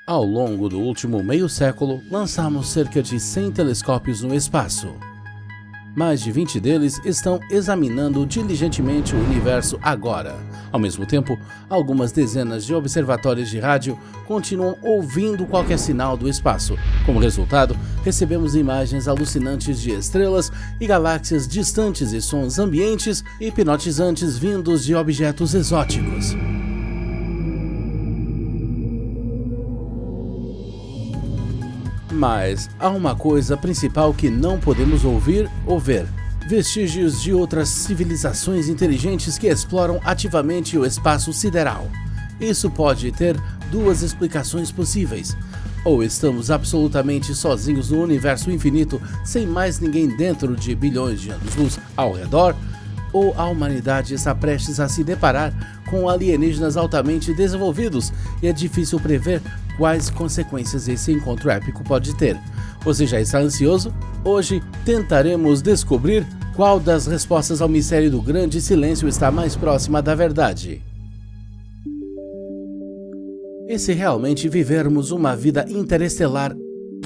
Ao longo do último meio século, lançamos cerca de 100 telescópios no espaço. Mais de 20 deles estão examinando diligentemente o universo agora. Ao mesmo tempo, algumas dezenas de observatórios de rádio continuam ouvindo qualquer sinal do espaço. Como resultado, recebemos imagens alucinantes de estrelas e galáxias distantes e sons ambientes e hipnotizantes vindos de objetos exóticos. Mas há uma coisa principal que não podemos ouvir ou ver: vestígios de outras civilizações inteligentes que exploram ativamente o espaço sideral. Isso pode ter duas explicações possíveis. Ou estamos absolutamente sozinhos no universo infinito, sem mais ninguém dentro de bilhões de anos-luz ao redor, ou a humanidade está prestes a se deparar com alienígenas altamente desenvolvidos e é difícil prever quais consequências esse encontro épico pode ter. Você já está ansioso? Hoje tentaremos descobrir qual das respostas ao mistério do grande silêncio está mais próxima da verdade. E se realmente vivermos uma vida interestelar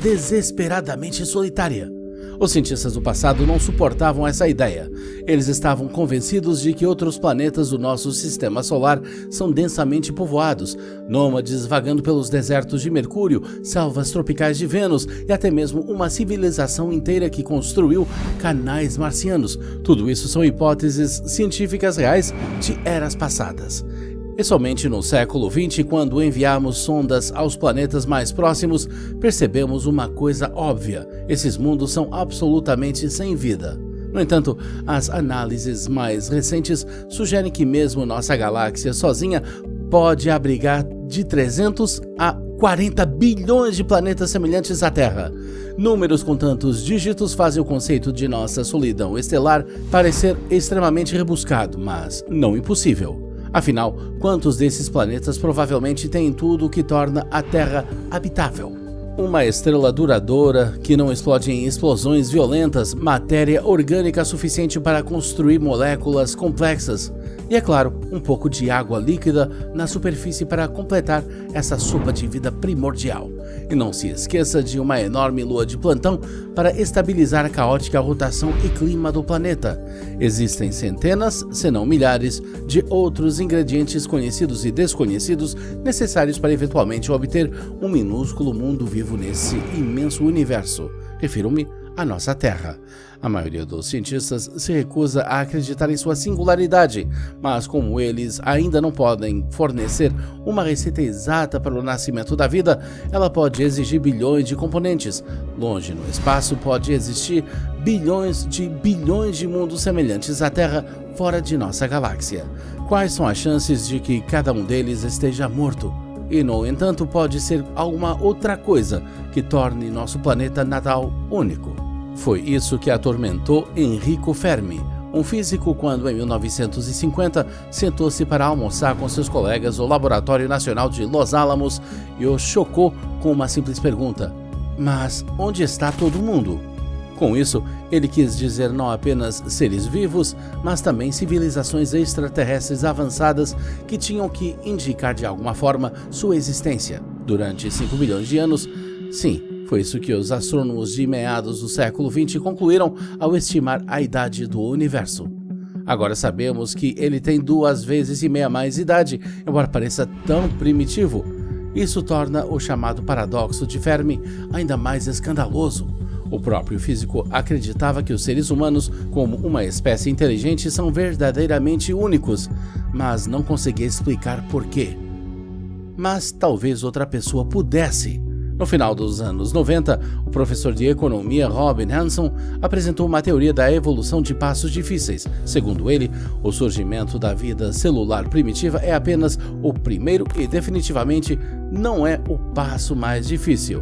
desesperadamente solitária? Os cientistas do passado não suportavam essa ideia. Eles estavam convencidos de que outros planetas do nosso sistema solar são densamente povoados, nômades vagando pelos desertos de Mercúrio, selvas tropicais de Vênus e até mesmo uma civilização inteira que construiu canais marcianos. Tudo isso são hipóteses científicas reais de eras passadas. E somente no século XX, quando enviamos sondas aos planetas mais próximos, percebemos uma coisa óbvia: esses mundos são absolutamente sem vida. No entanto, as análises mais recentes sugerem que mesmo nossa galáxia sozinha pode abrigar de 300 a 40 bilhões de planetas semelhantes à Terra. Números com tantos dígitos fazem o conceito de nossa solidão estelar parecer extremamente rebuscado, mas não impossível. Afinal, quantos desses planetas provavelmente têm tudo o que torna a Terra habitável? Uma estrela duradoura que não explode em explosões violentas, matéria orgânica suficiente para construir moléculas complexas e, é claro, um pouco de água líquida na superfície para completar essa sopa de vida primordial. E não se esqueça de uma enorme lua de Plantão para estabilizar a caótica rotação e clima do planeta. Existem centenas, se não milhares, de outros ingredientes conhecidos e desconhecidos necessários para eventualmente obter um minúsculo mundo vivo nesse imenso universo. Refiro-me à nossa Terra. A maioria dos cientistas se recusa a acreditar em sua singularidade, mas como eles ainda não podem fornecer uma receita exata para o nascimento da vida, ela pode exigir bilhões de componentes. Longe no espaço pode existir bilhões de mundos semelhantes à Terra fora de nossa galáxia. Quais são as chances de que cada um deles esteja morto? E, no entanto, pode ser alguma outra coisa que torne nosso planeta natal único. Foi isso que atormentou Enrico Fermi, um físico, quando em 1950 sentou-se para almoçar com seus colegas no Laboratório Nacional de Los Alamos e o chocou com uma simples pergunta: mas onde está todo mundo? Com isso, ele quis dizer não apenas seres vivos, mas também civilizações extraterrestres avançadas que tinham que indicar de alguma forma sua existência. Durante 5 bilhões de anos, sim, foi isso que os astrônomos de meados do século XX concluíram ao estimar a idade do universo. Agora sabemos que ele tem 2,5 vezes mais idade, embora pareça tão primitivo. Isso torna o chamado paradoxo de Fermi ainda mais escandaloso. O próprio físico acreditava que os seres humanos, como uma espécie inteligente, são verdadeiramente únicos, mas não conseguia explicar por quê. Mas talvez outra pessoa pudesse. No final dos anos 90, o professor de economia Robin Hanson apresentou uma teoria da evolução de passos difíceis. Segundo ele, o surgimento da vida celular primitiva é apenas o primeiro e definitivamente não é o passo mais difícil.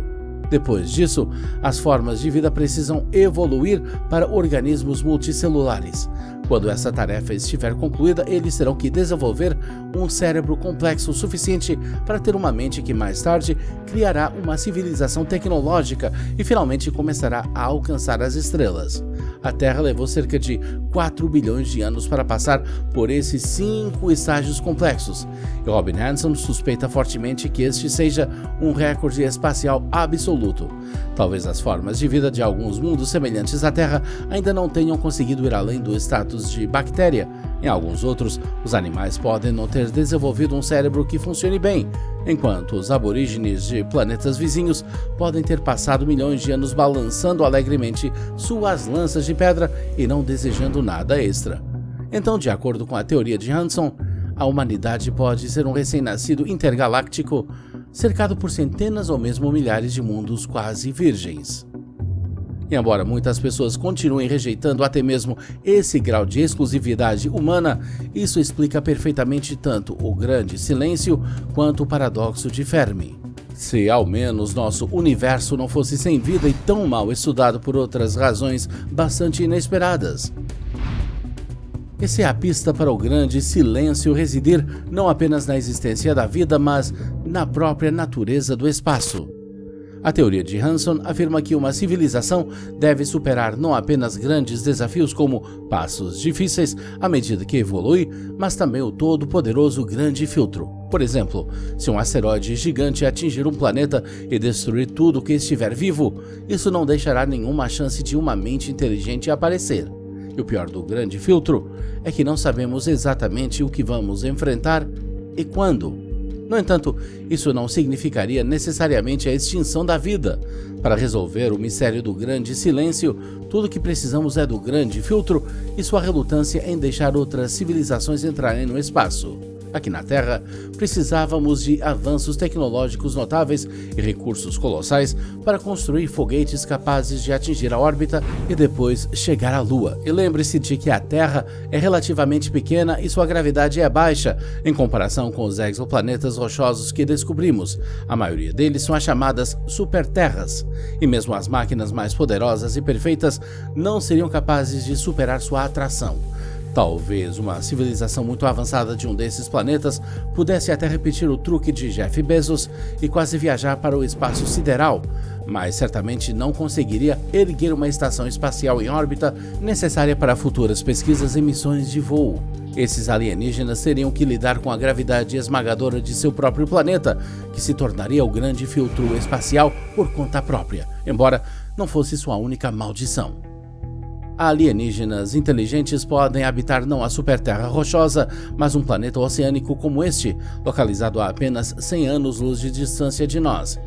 Depois disso, as formas de vida precisam evoluir para organismos multicelulares. Quando essa tarefa estiver concluída, eles terão que desenvolver um cérebro complexo o suficiente para ter uma mente que mais tarde criará uma civilização tecnológica e finalmente começará a alcançar as estrelas. A Terra levou cerca de 4 bilhões de anos para passar por esses 5 estágios complexos, e Robin Hanson suspeita fortemente que este seja um recorde espacial absoluto. Talvez as formas de vida de alguns mundos semelhantes à Terra ainda não tenham conseguido ir além do status de bactéria. Em alguns outros, os animais podem não ter desenvolvido um cérebro que funcione bem, enquanto os aborígenes de planetas vizinhos podem ter passado milhões de anos balançando alegremente suas lanças de pedra e não desejando nada extra. Então, de acordo com a teoria de Hanson, a humanidade pode ser um recém-nascido intergaláctico cercado por centenas ou mesmo milhares de mundos quase virgens. E embora muitas pessoas continuem rejeitando até mesmo esse grau de exclusividade humana, isso explica perfeitamente tanto o grande silêncio quanto o paradoxo de Fermi. Se ao menos nosso universo não fosse sem vida e tão mal estudado por outras razões bastante inesperadas. Essa é a pista para o grande silêncio residir não apenas na existência da vida, mas na própria natureza do espaço. A teoria de Hanson afirma que uma civilização deve superar não apenas grandes desafios como passos difíceis à medida que evolui, mas também o todo-poderoso grande filtro. Por exemplo, se um asteroide gigante atingir um planeta e destruir tudo que estiver vivo, isso não deixará nenhuma chance de uma mente inteligente aparecer. E o pior do grande filtro é que não sabemos exatamente o que vamos enfrentar e quando. No entanto, isso não significaria necessariamente a extinção da vida. Para resolver o mistério do grande silêncio, tudo o que precisamos é do grande filtro e sua relutância em deixar outras civilizações entrarem no espaço. Aqui na Terra, precisávamos de avanços tecnológicos notáveis e recursos colossais para construir foguetes capazes de atingir a órbita e depois chegar à Lua. E lembre-se de que a Terra é relativamente pequena e sua gravidade é baixa em comparação com os exoplanetas rochosos que descobrimos. A maioria deles são as chamadas superterras. E mesmo as máquinas mais poderosas e perfeitas não seriam capazes de superar sua atração. Talvez uma civilização muito avançada de um desses planetas pudesse até repetir o truque de Jeff Bezos e quase viajar para o espaço sideral, mas certamente não conseguiria erguer uma estação espacial em órbita necessária para futuras pesquisas e missões de voo. Esses alienígenas teriam que lidar com a gravidade esmagadora de seu próprio planeta, que se tornaria o grande filtro espacial por conta própria, embora não fosse sua única maldição. Alienígenas inteligentes podem habitar não a superterra rochosa, mas um planeta oceânico como este, localizado a apenas 100 anos-luz de distância de nós.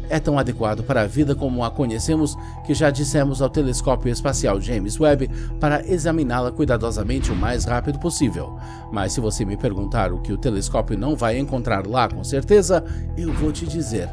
É tão adequado para a vida como a conhecemos que já dissemos ao telescópio espacial James Webb para examiná-la cuidadosamente o mais rápido possível. Mas se você me perguntar o que o telescópio não vai encontrar lá com certeza, eu vou te dizer: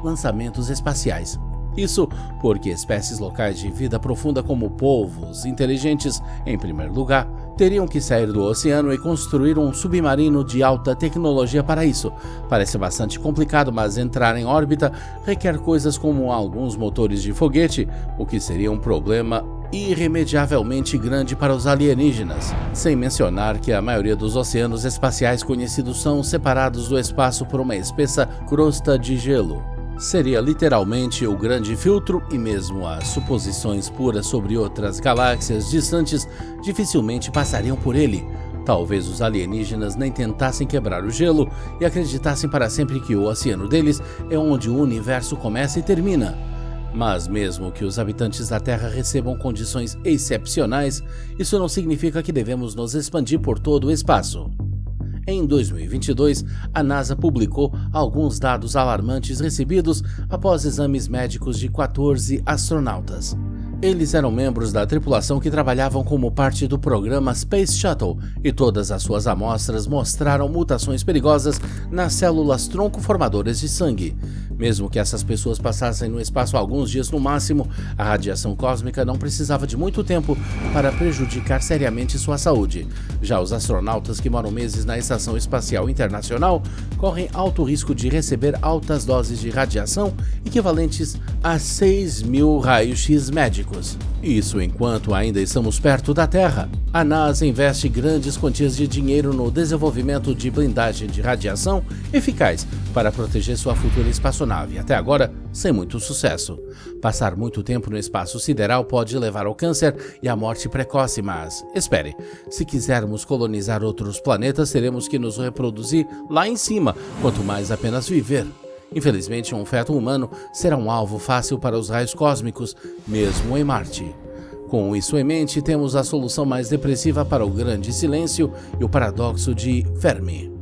lançamentos espaciais. Isso porque espécies locais de vida profunda como polvos inteligentes, em primeiro lugar, teriam que sair do oceano e construir um submarino de alta tecnologia para isso. Parece bastante complicado, mas entrar em órbita requer coisas como alguns motores de foguete, o que seria um problema irremediavelmente grande para os alienígenas, sem mencionar que a maioria dos oceanos espaciais conhecidos são separados do espaço por uma espessa crosta de gelo. Seria literalmente o grande filtro e mesmo as suposições puras sobre outras galáxias distantes dificilmente passariam por ele. Talvez os alienígenas nem tentassem quebrar o gelo e acreditassem para sempre que o oceano deles é onde o universo começa e termina. Mas mesmo que os habitantes da Terra recebam condições excepcionais, isso não significa que devemos nos expandir por todo o espaço. Em 2022, a NASA publicou alguns dados alarmantes recebidos após exames médicos de 14 astronautas. Eles eram membros da tripulação que trabalhavam como parte do programa Space Shuttle e todas as suas amostras mostraram mutações perigosas nas células tronco-formadoras de sangue. Mesmo que essas pessoas passassem no espaço alguns dias no máximo, a radiação cósmica não precisava de muito tempo para prejudicar seriamente sua saúde. Já os astronautas que moram meses na Estação Espacial Internacional correm alto risco de receber altas doses de radiação equivalentes a 6.000 raios-x médicos. Isso enquanto ainda estamos perto da Terra. A NASA investe grandes quantias de dinheiro no desenvolvimento de blindagem de radiação eficaz para proteger sua futura espaçonave, até agora sem muito sucesso. Passar muito tempo no espaço sideral pode levar ao câncer e à morte precoce, mas espere, se quisermos colonizar outros planetas, teremos que nos reproduzir lá em cima, quanto mais apenas viver. Infelizmente, um feto humano será um alvo fácil para os raios cósmicos, mesmo em Marte. Com isso em mente, temos a solução mais depressiva para o grande silêncio e o paradoxo de Fermi.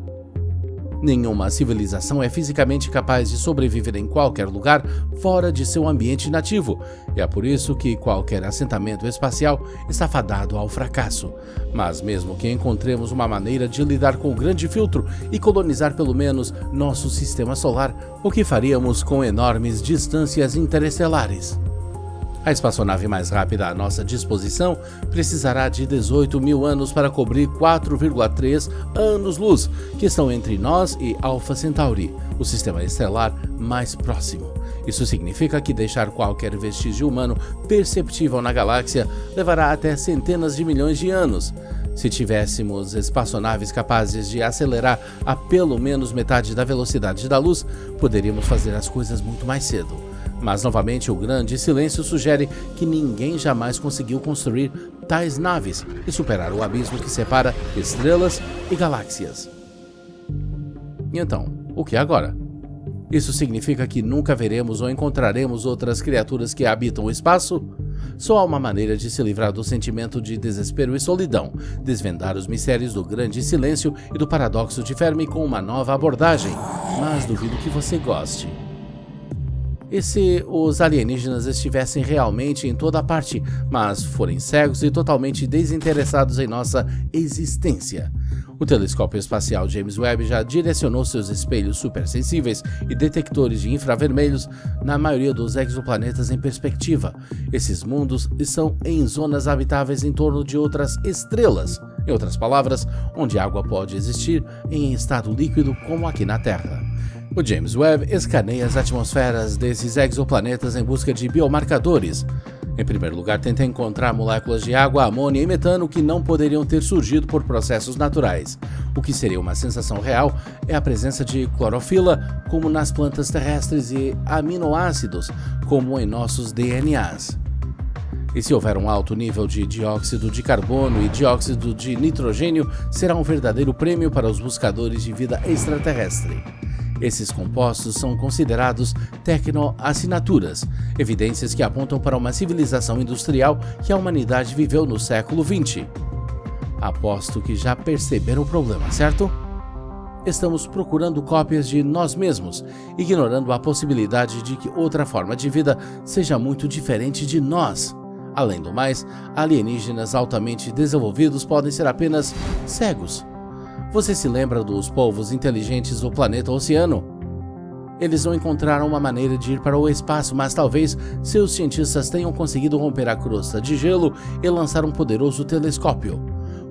Nenhuma civilização é fisicamente capaz de sobreviver em qualquer lugar fora de seu ambiente nativo, e é por isso que qualquer assentamento espacial está fadado ao fracasso. Mas mesmo que encontremos uma maneira de lidar com o grande filtro e colonizar pelo menos nosso sistema solar, o que faríamos com enormes distâncias interestelares? A espaçonave mais rápida à nossa disposição precisará de 18 mil anos para cobrir 4,3 anos-luz, que estão entre nós e Alpha Centauri, o sistema estelar mais próximo. Isso significa que deixar qualquer vestígio humano perceptível na galáxia levará até centenas de milhões de anos. Se tivéssemos espaçonaves capazes de acelerar a pelo menos metade da velocidade da luz, poderíamos fazer as coisas muito mais cedo. Mas novamente o grande silêncio sugere que ninguém jamais conseguiu construir tais naves e superar o abismo que separa estrelas e galáxias. E então, o que agora? Isso significa que nunca veremos ou encontraremos outras criaturas que habitam o espaço? Só há uma maneira de se livrar do sentimento de desespero e solidão: desvendar os mistérios do grande silêncio e do paradoxo de Fermi com uma nova abordagem, mas duvido que você goste. E se os alienígenas estivessem realmente em toda parte, mas forem cegos e totalmente desinteressados em nossa existência? O telescópio espacial James Webb já direcionou seus espelhos supersensíveis e detectores de infravermelhos na maioria dos exoplanetas em perspectiva. Esses mundos estão em zonas habitáveis em torno de outras estrelas. Em outras palavras, onde água pode existir em estado líquido como aqui na Terra. O James Webb escaneia as atmosferas desses exoplanetas em busca de biomarcadores. Em primeiro lugar, tenta encontrar moléculas de água, amônia e metano que não poderiam ter surgido por processos naturais. O que seria uma sensação real é a presença de clorofila, como nas plantas terrestres, e aminoácidos, como em nossos DNAs. E se houver um alto nível de dióxido de carbono e dióxido de nitrogênio, será um verdadeiro prêmio para os buscadores de vida extraterrestre. Esses compostos são considerados tecnoassinaturas, evidências que apontam para uma civilização industrial que a humanidade viveu no século XX. Aposto que já perceberam o problema, certo? Estamos procurando cópias de nós mesmos, ignorando a possibilidade de que outra forma de vida seja muito diferente de nós. Além do mais, alienígenas altamente desenvolvidos podem ser apenas cegos. Você se lembra dos povos inteligentes do planeta Oceano? Eles não encontraram uma maneira de ir para o espaço, mas talvez seus cientistas tenham conseguido romper a crosta de gelo e lançar um poderoso telescópio.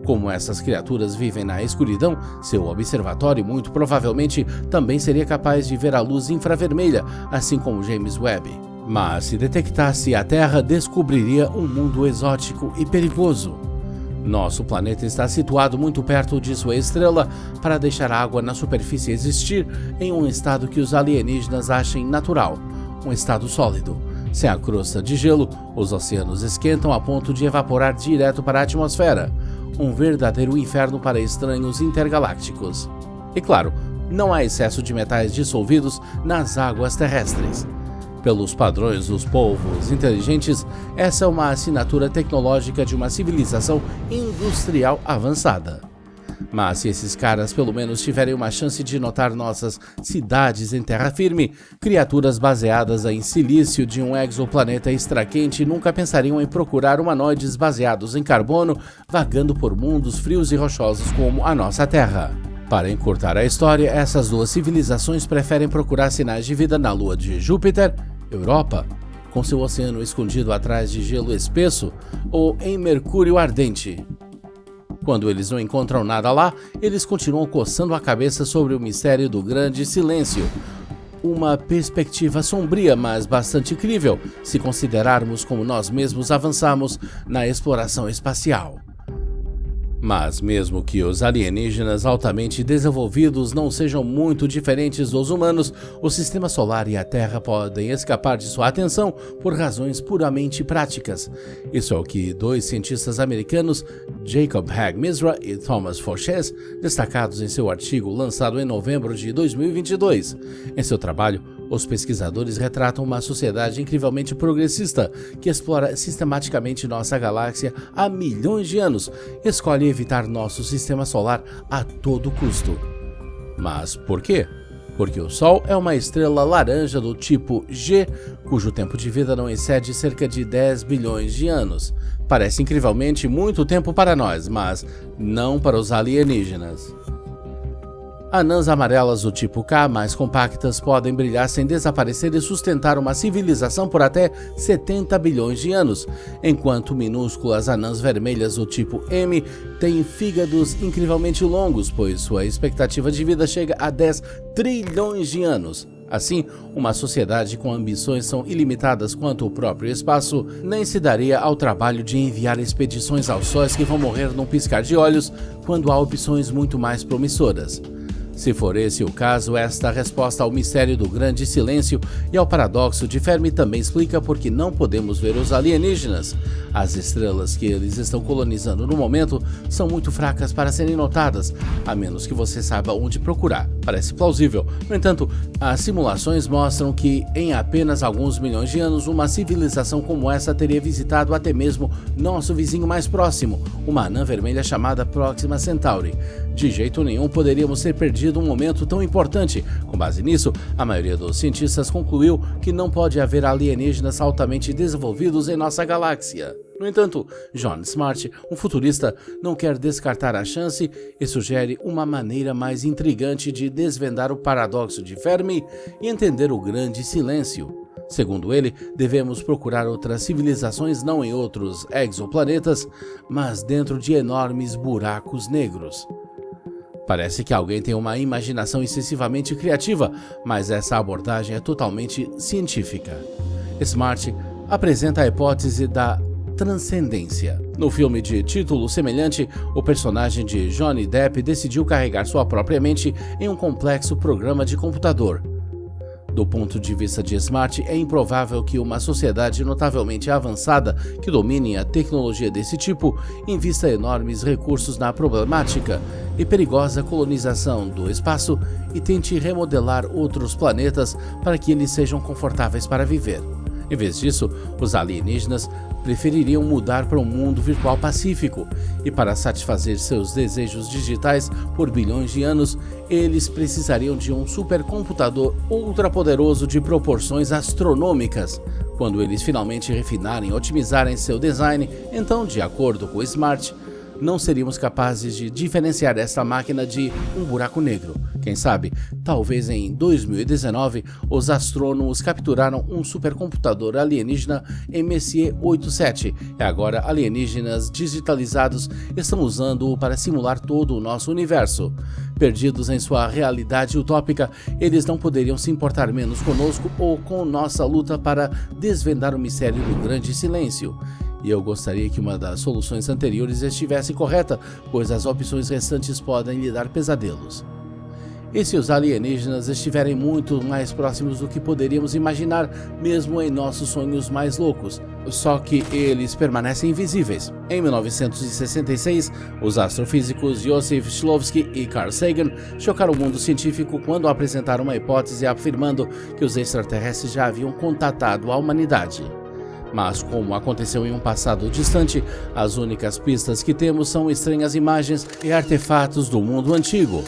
Como essas criaturas vivem na escuridão, seu observatório muito provavelmente também seria capaz de ver a luz infravermelha, assim como James Webb. Mas se detectasse a Terra, descobriria um mundo exótico e perigoso. Nosso planeta está situado muito perto de sua estrela para deixar a água na superfície existir em um estado que os alienígenas achem natural, um estado sólido. Sem a crosta de gelo, os oceanos esquentam a ponto de evaporar direto para a atmosfera, um verdadeiro inferno para estranhos intergalácticos. E claro, não há excesso de metais dissolvidos nas águas terrestres. Pelos padrões dos povos inteligentes, essa é uma assinatura tecnológica de uma civilização industrial avançada. Mas se esses caras pelo menos tiverem uma chance de notar nossas cidades em terra firme, criaturas baseadas em silício de um exoplaneta extraquente nunca pensariam em procurar humanoides baseados em carbono vagando por mundos frios e rochosos como a nossa Terra. Para encurtar a história, essas duas civilizações preferem procurar sinais de vida na lua de Júpiter, Europa, com seu oceano escondido atrás de gelo espesso, ou em Mercúrio ardente. Quando eles não encontram nada lá, eles continuam coçando a cabeça sobre o mistério do grande silêncio. Uma perspectiva sombria, mas bastante crível, se considerarmos como nós mesmos avançamos na exploração espacial. Mas mesmo que os alienígenas altamente desenvolvidos não sejam muito diferentes dos humanos, o Sistema Solar e a Terra podem escapar de sua atenção por razões puramente práticas. Isso é o que dois cientistas americanos, Jacob Hag-Misra e Thomas Forches, destacados em seu artigo lançado em novembro de 2022. Em seu trabalho, os pesquisadores retratam uma sociedade incrivelmente progressista que explora sistematicamente nossa galáxia há milhões de anos e escolhe evitar nosso sistema solar a todo custo. Mas por quê? Porque o Sol é uma estrela laranja do tipo G, cujo tempo de vida não excede cerca de 10 bilhões de anos. Parece incrivelmente muito tempo para nós, mas não para os alienígenas. Anãs amarelas do tipo K, mais compactas, podem brilhar sem desaparecer e sustentar uma civilização por até 70 bilhões de anos, enquanto minúsculas anãs vermelhas do tipo M têm fígados incrivelmente longos, pois sua expectativa de vida chega a 10 trilhões de anos. Assim, uma sociedade com ambições tão ilimitadas quanto o próprio espaço nem se daria ao trabalho de enviar expedições aos sóis que vão morrer num piscar de olhos, quando há opções muito mais promissoras. Se for esse o caso, esta resposta ao mistério do grande silêncio e ao paradoxo de Fermi também explica por que não podemos ver os alienígenas. As estrelas que eles estão colonizando no momento são muito fracas para serem notadas, a menos que você saiba onde procurar. Parece plausível. No entanto, as simulações mostram que em apenas alguns milhões de anos uma civilização como essa teria visitado até mesmo nosso vizinho mais próximo, uma anã vermelha chamada Proxima Centauri. De jeito nenhum poderíamos ter perdido um momento tão importante. Com base nisso, a maioria dos cientistas concluiu que não pode haver alienígenas altamente desenvolvidos em nossa galáxia. No entanto, John Smart, um futurista, não quer descartar a chance e sugere uma maneira mais intrigante de desvendar o paradoxo de Fermi e entender o grande silêncio. Segundo ele, devemos procurar outras civilizações não em outros exoplanetas, mas dentro de enormes buracos negros. Parece que alguém tem uma imaginação excessivamente criativa, mas essa abordagem é totalmente científica. Smart apresenta a hipótese da transcendência. No filme de título semelhante, o personagem de Johnny Depp decidiu carregar sua própria mente em um complexo programa de computador. Do ponto de vista de Smart, é improvável que uma sociedade notavelmente avançada que domine a tecnologia desse tipo invista enormes recursos na problemática e perigosa colonização do espaço e tente remodelar outros planetas para que eles sejam confortáveis para viver. Em vez disso, os alienígenas prefeririam mudar para um mundo virtual pacífico, e para satisfazer seus desejos digitais por bilhões de anos, eles precisariam de um supercomputador ultrapoderoso de proporções astronômicas. Quando eles finalmente refinarem e otimizarem seu design, então, de acordo com o Smart, não seríamos capazes de diferenciar esta máquina de um buraco negro. Quem sabe, talvez em 2019, os astrônomos capturaram um supercomputador alienígena em Messier 87 e agora alienígenas digitalizados estão usando-o para simular todo o nosso universo. Perdidos em sua realidade utópica, eles não poderiam se importar menos conosco ou com nossa luta para desvendar o mistério do grande silêncio. E eu gostaria que uma das soluções anteriores estivesse correta, pois as opções restantes podem lhe dar pesadelos. E se os alienígenas estiverem muito mais próximos do que poderíamos imaginar, mesmo em nossos sonhos mais loucos, só que eles permanecem invisíveis? Em 1966, os astrofísicos Joseph Shklovsky e Carl Sagan chocaram o mundo científico quando apresentaram uma hipótese afirmando que os extraterrestres já haviam contatado a humanidade. Mas, como aconteceu em um passado distante, as únicas pistas que temos são estranhas imagens e artefatos do mundo antigo.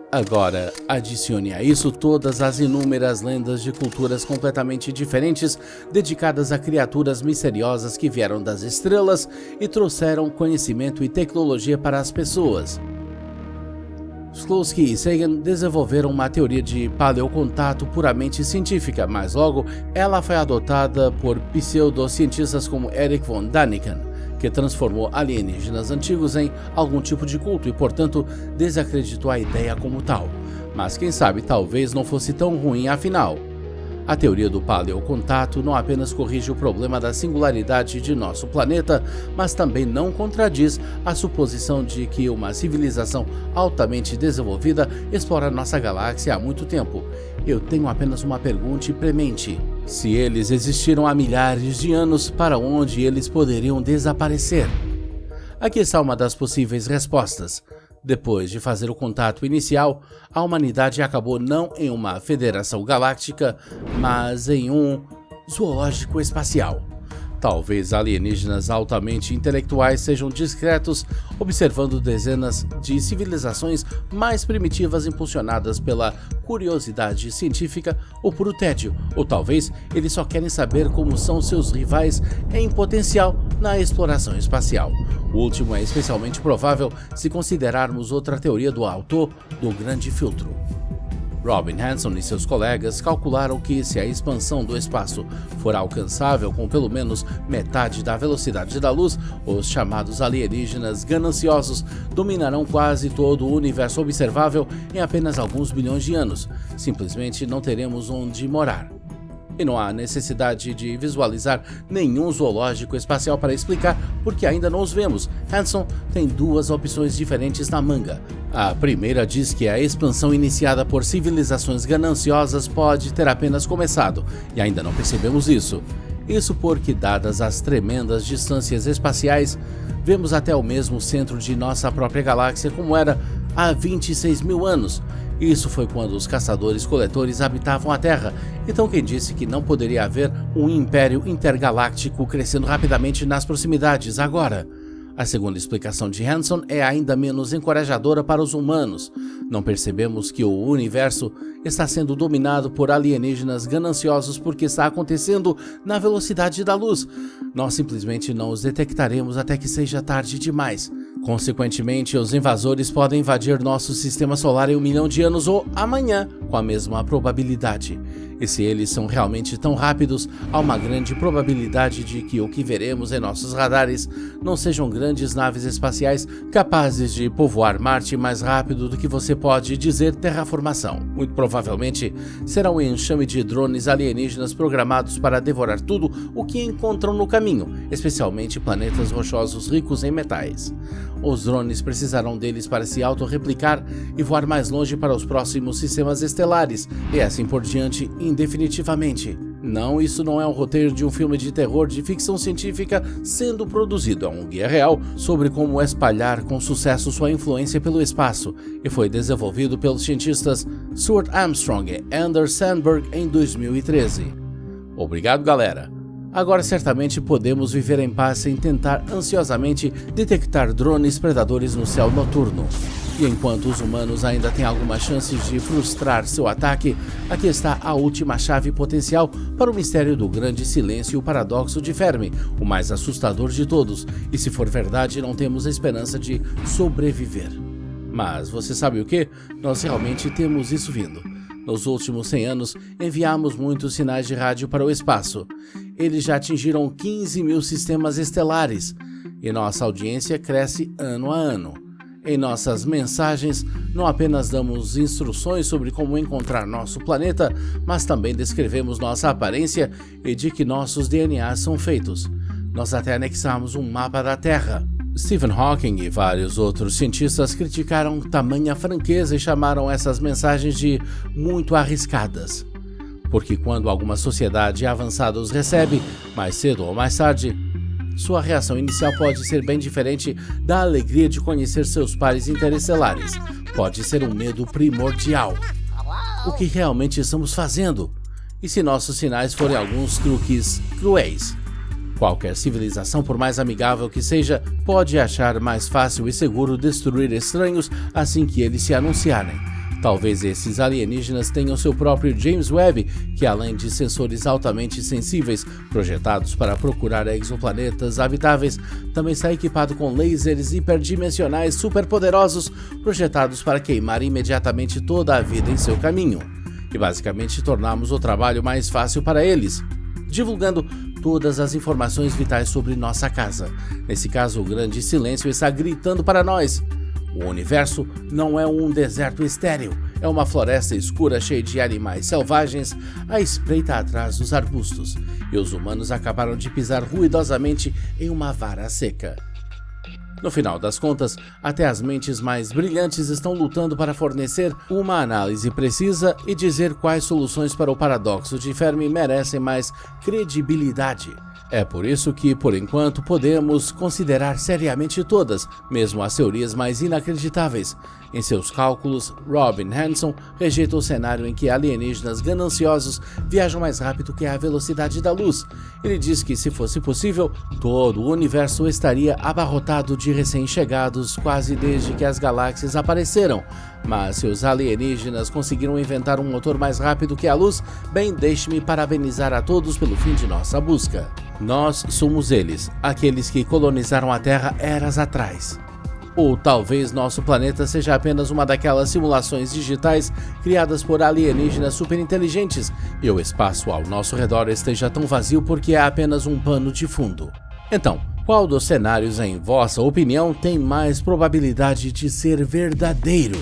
Agora, adicione a isso todas as inúmeras lendas de culturas completamente diferentes dedicadas a criaturas misteriosas que vieram das estrelas e trouxeram conhecimento e tecnologia para as pessoas. Shklovsky e Sagan desenvolveram uma teoria de paleocontato puramente científica, mas logo ela foi adotada por pseudocientistas como Erich von Däniken, que transformou alienígenas antigos em algum tipo de culto e, portanto, desacreditou a ideia como tal. Mas quem sabe, talvez não fosse tão ruim afinal. A teoria do paleocontato não apenas corrige o problema da singularidade de nosso planeta, mas também não contradiz a suposição de que uma civilização altamente desenvolvida explora nossa galáxia há muito tempo. Eu tenho apenas uma pergunta premente: se eles existiram há milhares de anos, para onde eles poderiam desaparecer? Aqui está uma das possíveis respostas. Depois de fazer o contato inicial, a humanidade acabou não em uma federação galáctica, mas em um zoológico espacial. Talvez alienígenas altamente intelectuais sejam discretos, observando dezenas de civilizações mais primitivas impulsionadas pela curiosidade científica ou por o tédio, ou talvez eles só querem saber como são seus rivais em potencial na exploração espacial. O último é especialmente provável se considerarmos outra teoria do autor do Grande Filtro. Robin Hanson e seus colegas calcularam que, se a expansão do espaço for alcançável com pelo menos metade da velocidade da luz, os chamados alienígenas gananciosos dominarão quase todo o universo observável em apenas alguns bilhões de anos. Simplesmente não teremos onde morar. E não há necessidade de visualizar nenhum zoológico espacial para explicar porque ainda não os vemos. Hanson tem duas opções diferentes na manga. A primeira diz que a expansão iniciada por civilizações gananciosas pode ter apenas começado, e ainda não percebemos isso. Isso porque, dadas as tremendas distâncias espaciais, vemos até o mesmo centro de nossa própria galáxia como era há 26 mil anos. Isso foi quando os caçadores-coletores habitavam a Terra, então quem disse que não poderia haver um império intergaláctico crescendo rapidamente nas proximidades agora? A segunda explicação de Hanson é ainda menos encorajadora para os humanos. Não percebemos que o universo está sendo dominado por alienígenas gananciosos porque está acontecendo na velocidade da luz. Nós simplesmente não os detectaremos até que seja tarde demais. Consequentemente, os invasores podem invadir nosso sistema solar em 1 milhão de anos ou amanhã, com a mesma probabilidade. E se eles são realmente tão rápidos, há uma grande probabilidade de que o que veremos em nossos radares não sejam grandes naves espaciais capazes de povoar Marte mais rápido do que você pode dizer terraformação. Muito provavelmente será um enxame de drones alienígenas programados para devorar tudo o que encontram no caminho, especialmente planetas rochosos ricos em metais. Os drones precisarão deles para se autorreplicar e voar mais longe para os próximos sistemas estelares, e assim por diante indefinitivamente. Não, isso não é um roteiro de um filme de terror de ficção científica sendo produzido, é um guia real sobre como espalhar com sucesso sua influência pelo espaço, e foi desenvolvido pelos cientistas Stuart Armstrong e Anders Sandberg em 2013. Obrigado, galera! Agora certamente podemos viver em paz sem tentar ansiosamente detectar drones predadores no céu noturno. E enquanto os humanos ainda têm algumas chances de frustrar seu ataque, aqui está a última chave potencial para o mistério do grande silêncio e o paradoxo de Fermi, o mais assustador de todos, e se for verdade não temos a esperança de sobreviver. Mas você sabe o que? Nós realmente temos isso vindo. Nos últimos 100 anos, enviamos muitos sinais de rádio para o espaço. Eles já atingiram 15 mil sistemas estelares, e nossa audiência cresce ano a ano. Em nossas mensagens, não apenas damos instruções sobre como encontrar nosso planeta, mas também descrevemos nossa aparência e de que nossos DNAs são feitos. Nós até anexamos um mapa da Terra. Stephen Hawking e vários outros cientistas criticaram tamanha franqueza e chamaram essas mensagens de muito arriscadas. Porque quando alguma sociedade avançada os recebe, mais cedo ou mais tarde, sua reação inicial pode ser bem diferente da alegria de conhecer seus pares interestelares. Pode ser um medo primordial. O que realmente estamos fazendo? E se nossos sinais forem alguns truques cruéis? Qualquer civilização, por mais amigável que seja, pode achar mais fácil e seguro destruir estranhos assim que eles se anunciarem. Talvez esses alienígenas tenham seu próprio James Webb, que além de sensores altamente sensíveis, projetados para procurar exoplanetas habitáveis, também está equipado com lasers hiperdimensionais superpoderosos, projetados para queimar imediatamente toda a vida em seu caminho. E basicamente tornamos o trabalho mais fácil para eles, divulgando todas as informações vitais sobre nossa casa. Nesse caso, o grande silêncio está gritando para nós. O universo não é um deserto estéril, é uma floresta escura cheia de animais selvagens à espreita atrás dos arbustos, e os humanos acabaram de pisar ruidosamente em uma vara seca. No final das contas, até as mentes mais brilhantes estão lutando para fornecer uma análise precisa e dizer quais soluções para o paradoxo de Fermi merecem mais credibilidade. É por isso que, por enquanto, podemos considerar seriamente todas, mesmo as teorias mais inacreditáveis. Em seus cálculos, Robin Hanson rejeita o cenário em que alienígenas gananciosos viajam mais rápido que a velocidade da luz. Ele diz que, se fosse possível, todo o universo estaria abarrotado de recém-chegados quase desde que as galáxias apareceram. Mas se os alienígenas conseguiram inventar um motor mais rápido que a luz, bem, deixe-me parabenizar a todos pelo fim de nossa busca. Nós somos eles, aqueles que colonizaram a Terra eras atrás. Ou talvez nosso planeta seja apenas uma daquelas simulações digitais criadas por alienígenas superinteligentes e o espaço ao nosso redor esteja tão vazio porque é apenas um pano de fundo. Então, qual dos cenários, em vossa opinião, tem mais probabilidade de ser verdadeiro?